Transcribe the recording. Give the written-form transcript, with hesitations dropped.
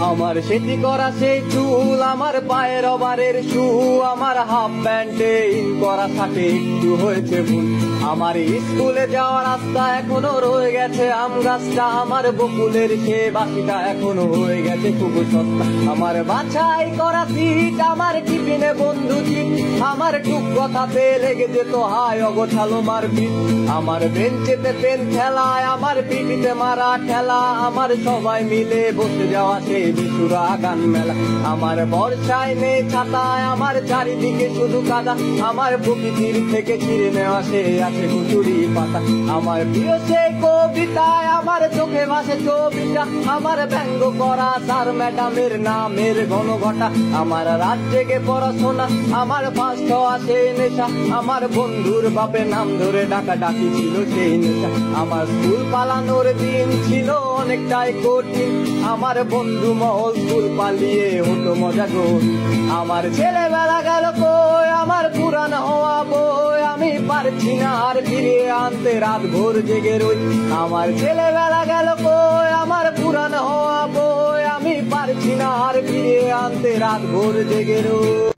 আমার সেটি করা সেই চুল, আমার পায়ের রবারের শু, আমার হাফ প্যান্টে ইন করা শার্টে একটু হয়েছে ভুল। আমার স্কুলে যাওয়ার রাস্তা এখনো রয়ে গেছে আম গাছটা, আমার বকুলের সে বাসিটা এখনো হয়ে গেছে খুব সস্তা। আমার বাছাই করা সিট, আমার টিফিনে বন্ধু চিট, আমার টুক কথাতে লেগে যেত হায় অগোছালো মারপিট। আমার বেঞ্চেতে পেন খেলায়, আমার পিঠিতে মারা ঠেলা, আমার সবাই মিলে বসে যাওয়া সেই বিশুরা গান মেলা। আমার বর্ষায় নেই ছাতায়, আমার চারিদিকে শুধু কাদা, আমার প্রকৃতির থেকে ছিঁড়ে নেওয়া সে আছে কুচুরি পাতা। আমার প্রিয় সেই কবিতায়, আমার চোখে ভাসে ছবিটা, আমার ব্যঙ্গ করা স্যার ম্যাডামের নামের ঘনঘটা। আমার রাত জেগে পড়াশোনা, আমার ফার্স্ট হওয়া সেই নেশা, আমার বন্ধুর বাপের নাম ধরে ডাকা ডাকি ছিল সেই নেশা। আমার স্কুল পালানোর দিন ছিল অনেকটাই কঠিন, আমার বন্ধু মহল স্কুল পালিয়ে হতো মজা গো। আমার ছেলেবেলা গেল কই, আমার পুরান হওয়া বই আমি পারছি না আর ফিরিয়ে আনতে, রাত ভোর জেগে রই। আমার ছেলেবেলা গেল কই, আমার পুরান হওয়া বই আমি পারছি না আর ফিরিয়ে আনতে, রাত ভোর জেগে রই।